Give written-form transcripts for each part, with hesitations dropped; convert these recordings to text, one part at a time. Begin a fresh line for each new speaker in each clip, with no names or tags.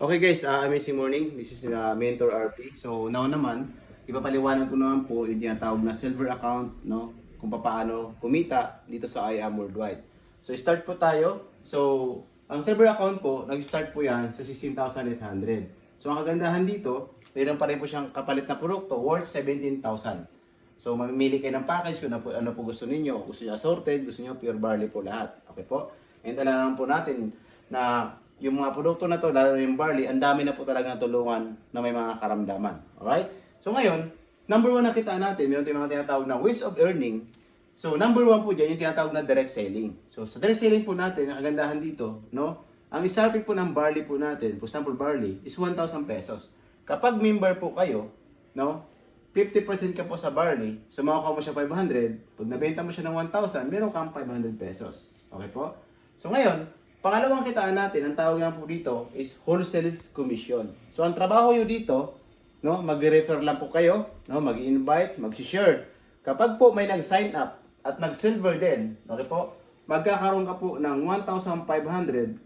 Okay guys, amazing morning. This is Mentor RP. So now naman, ipapaliwanag ko naman po yung tinatawag na silver account, no? Kung paano kumita dito sa IAM Worldwide. So start po tayo. So ang silver account po, nag-start po yan sa 16,800. So ang kagandahan dito, mayroon pa rin po siyang kapalit na produkto worth 17,000. So mamimili kayo ng package kung ano po gusto ninyo. Gusto niyo assorted, gusto niyo pure barley po lahat. Okay po? And alam po natin na yung mga produkto na to, lalo na yung barley, ang dami na po talaga natulungan na may mga karamdaman. Alright? So ngayon, number one na kita natin, meron tayong mga tinatawag na ways of earning. So number one po dyan, yung tinatawag na direct selling. So sa direct selling po natin, ang kagandahan dito, no? Ang SRP po ng barley po natin, for example barley, is 1,000 pesos. Kapag member po kayo, no? 50% ka po sa barley, so makukuha mo siya 500, pag nabenta mo siya ng 1,000, meron kang 500 pesos. Okay po? So ngayon, pangalawang kitaan natin, ang tawag nga po dito is wholesale commission. So ang trabaho nyo dito, no, mag-refer lang po kayo, no, mag-invite, mag-share. Kapag po may nag-sign up at nag-silver din, okay po, magkakaroon ka po ng 1,500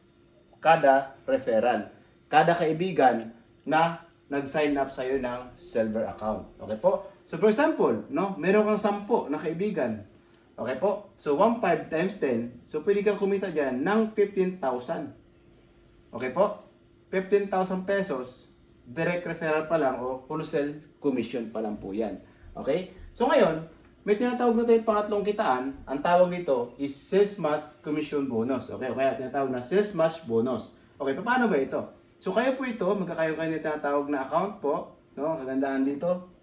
kada referral. Kada kaibigan na nag-sign up sa iyo ng silver account. Okay po? So for example, no, meron kang 10 na kaibigan. Okay po? So 1,500 times 10, so pwede kang kumita diyan ng 15,000. Okay po? 15,000 pesos, direct referral pa lang o wholesale commission pa lang po yan. Okay? So ngayon, may tinatawag na tayong pangatlong kitaan. Ang tawag nito is sales match commission bonus. Okay? Kaya tinatawag na sales match bonus. Okay, paano ba ito? So kayo po ito, magkakaroon kayo ng tinatawag na account po. No? Kagandahan dito,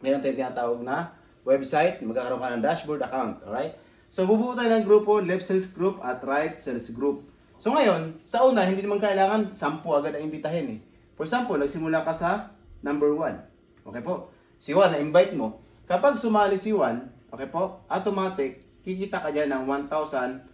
mayroon tayong tinatawag na website, magkakaroon ka ng dashboard account. Alright? So bubuo tayo ng grupo, left sales group at right sales group. So ngayon, sa una, hindi naman kailangan 10 agad ang imbitahin eh. For example, nagsimula ka sa number 1. Okay po? Si 1, na-invite mo. Kapag sumali si 1, okay po, automatic, kikita ka dyan ng 1,500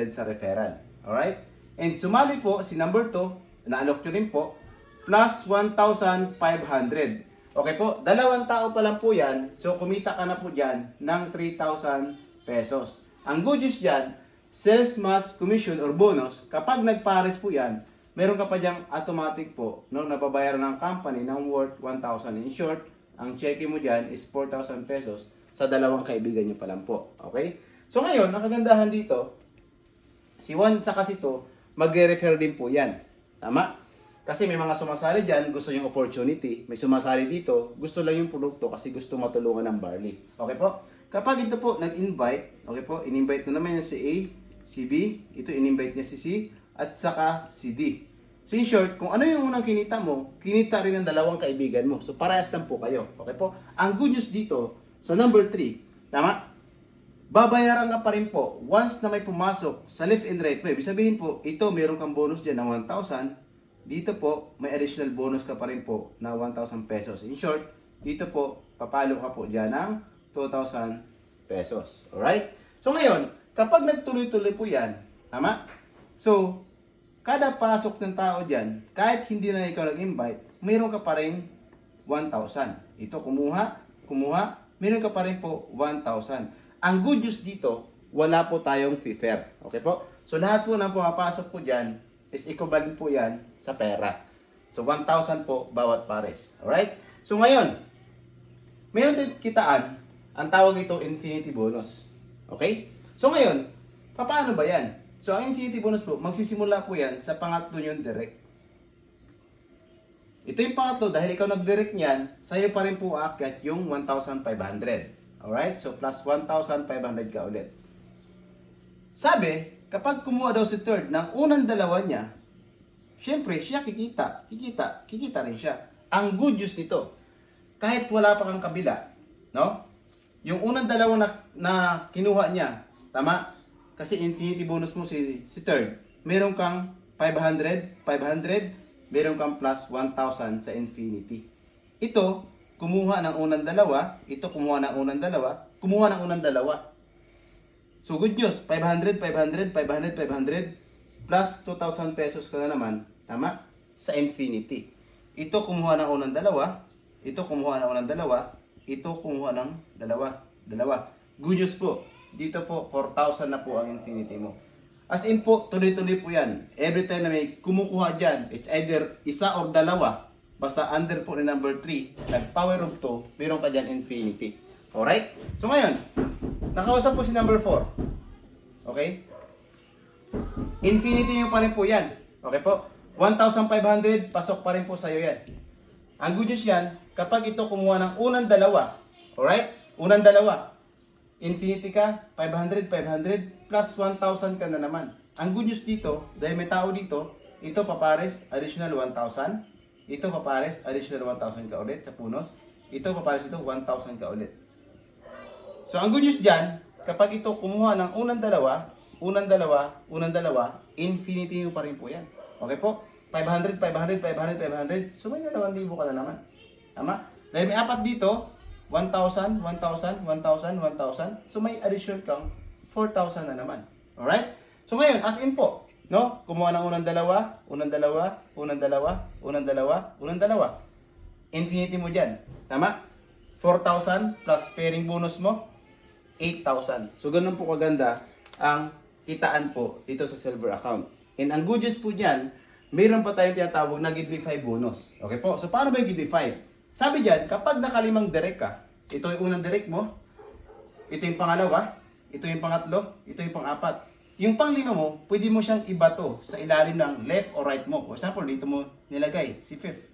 sa referral. Alright? And sumali po si number 2, na-alok nyo rin po, plus 1,500. Okay po, dalawang tao pa lang po yan, so kumita ka na po dyan ng 3,000 pesos. Ang good news dyan, sales match commission or bonus, kapag nagpares po yan, meron ka pa dyang automatic po, no, nababayaran ng company ng worth 1,000. In short, ang cheque mo dyan is 4,000 pesos sa dalawang kaibigan nyo pa lang po. Okay? So ngayon, ang kagandahan dito, si 1 tsaka si 2, magre-refer din po yan. Tama? Kasi may mga sumasali dyan, gusto yung opportunity. May sumasali dito, gusto lang yung produkto kasi gusto matulungan ng barley. Okay po? Kapag ito po nag-invite, okay po, in-invite na naman si A, si B, ito in-invite niya si C, at saka si D. So in short, kung ano yung unang kinita mo, kinita rin ng dalawang kaibigan mo. So parehas lang po kayo. Okay po? Ang good news dito, sa number 3, tama? Babayaran ka pa rin po once na may pumasok sa left and right mo. Ibig sabihin po, ito meron kang bonus dyan ng 1,000. Dito po, may additional bonus ka pa rin po na 1,000 pesos. In short, dito po, papalo ka po dyan ng 2,000 pesos. Alright? So ngayon, kapag nagtuloy-tuloy po yan, tama? So, kada pasok ng tao dyan, kahit hindi na ikaw nag-invite, meron ka pa rin 1,000. Ito, kumuha, meron ka pa rin po 1,000. Ang good news dito, wala po tayong fee fair. Okay po? So lahat po ng pumapasok po dyan is equivalent po yan sa pera. So 1,000 po bawat pares. Alright? So ngayon, meron tayong kitaan, ang tawag ito infinity bonus. Okay? So ngayon, paano ba yan? So ang infinity bonus po, magsisimula po yan sa pangatlo yung direct. Ito yung pangatlo, dahil ikaw nag-direct niyan, sa'yo pa rin po aakyat yung 1,500. Alright? So, plus 1,500 ka ulit. Sabi, kapag kumuha daw si third ng unang dalawa niya, syempre, siya kikita rin siya. Ang good news nito, kahit wala pa kang kabila, no? Yung unang dalawa na kinuha niya, tama? Kasi infinity bonus mo si third, meron kang 500, meron kang plus 1,000 sa infinity. Ito, kumuha ng unang dalawa, ito kumuha ng unang dalawa. So good news, 500 plus 2,000 pesos ka na naman, tama? Sa infinity. Ito kumuha ng unang dalawa, ito kumuha ng unang dalawa, ito kumuha ng dalawa. Good news po, dito po 4,000 na po ang infinity mo. As in po, tuloy-tuloy po yan. Every time na may kumukuha dyan, it's either isa or dalawa, basta under po ni number 3, nag-power of 2, meron ka dyan infinity. Alright? So ngayon, nakausap po si number 4. Okay? Infinity nyo pa rin po yan. Okay po? 1,500, pasok pa rin po sa'yo yan. Ang good news yan, kapag ito kumuha ng unang dalawa, alright? Unang dalawa, infinity ka, 500, 500, plus 1,000 ka na naman. Ang good news dito, dahil may tao dito, ito papares, additional 1,000. Ito papares, additional 1,000 ka ulit sa punos. Ito papares ito, 1,000 ka ulit. So, ang good news dyan, kapag ito kumuha ng unang dalawa, infinity mo pa rin po yan. Okay po? 500, 500, 500, 500. So, may 2,000 ka na naman. Tama? Dahil may apat dito, 1,000, 1,000, 1,000, 1,000. So, may additional kang 4,000 na naman. Alright? So, ngayon, as in po, no? Kumuha ng unang dalawa. Infinity mo dyan. Tama? 4,000 plus pairing bonus mo, 8,000. So, ganun po kaganda ang kitaan po dito sa silver account. And ang good news po dyan, mayroon pa tayong tinatawag na Gidley 5 bonus. Okay po? So, paano ba yung Gidley 5? Sabi dyan, kapag nakalimang direct ka, ito yung unang direct mo, ito yung pangalawa, ito yung pangatlo, ito yung pang-apat. Yung panglima mo, pwede mo siyang ibato sa ilalim ng left or right mo. For example, dito mo nilagay, si fifth.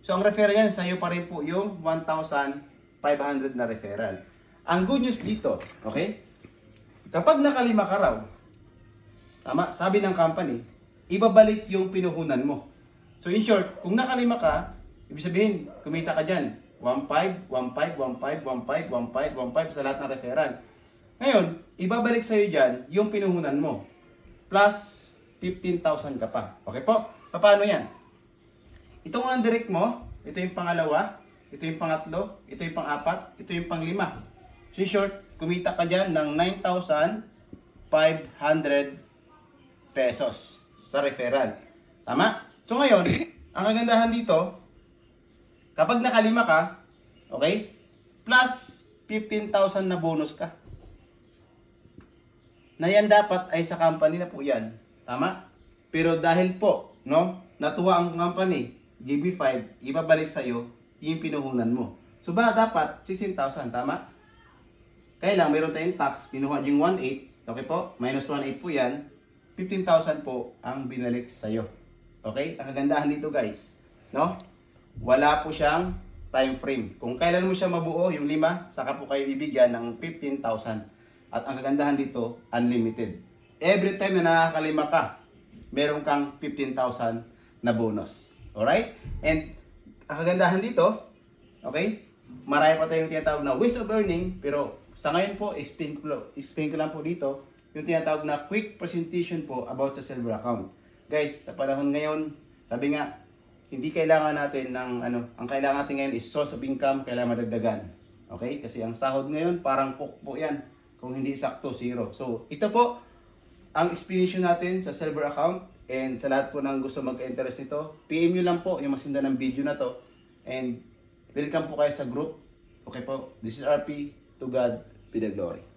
So, ang referral yan, sa'yo pa rin po yung 1,500 na referral. Ang good news dito, okay? Kapag nakalima ka raw, tama, sabi ng company, ibabalik yung pinuhunan mo. So, in short, kung nakalima ka, ibig sabihin, kumita ka dyan. 1,500, 1,500, 1,500, 1,500, 1,500 sa lahat ng referral. Ngayon, ibabalik sa'yo dyan yung pinuhunan mo. Plus, 15,000 ka pa. Okay po? Paano yan? Itong ang direct mo, ito yung pangalawa, ito yung pangatlo, ito yung pang-apat, ito yung panglima. So, in short, kumita ka dyan ng 9,500 pesos sa referral. Tama? So, ngayon, ang kagandahan dito, kapag nakalima ka, okay, plus 15,000 na bonus ka. Na yan dapat ay sa company na po yan. Tama? Pero dahil po, no, natuwa ang company, GB5, ibabalik sa'yo yung pinuhunan mo. So ba dapat 16,000, tama? Kaya lang, mayroon tayong tax, pinuha yung 1,800, okay po? Minus 1,800 po yan, 15,000 po ang binalik sa'yo. Okay? Ang kagandahan dito guys, no? Wala po siyang time frame. Kung kailan mo siya mabuo, yung 5, saka po kayo bibigyan ng 15,000. At ang kagandahan dito, unlimited. Every time na nakakalima ka, meron kang 15,000 na bonus. Alright? And ang kagandahan dito, okay? Marami pa tayong tinatawag na ways of earning, pero sa ngayon po, explain ko lang po dito, yung tinatawag na quick presentation po about sa silver account. Guys, sa panahon ngayon, sabi nga, hindi kailangan natin ng ang kailangan natin ngayon is source of income, kailangan madagdagan. Okay? Kasi ang sahod ngayon, parang cook po yan. Kung hindi sakto, zero. So, ito po ang explanation natin sa silver account. And sa lahat po ng gusto magka-interest nito, PM nyo lang po yung masinda ng video na to. And welcome po kayo sa group. Okay po, this is RP. To God be the glory.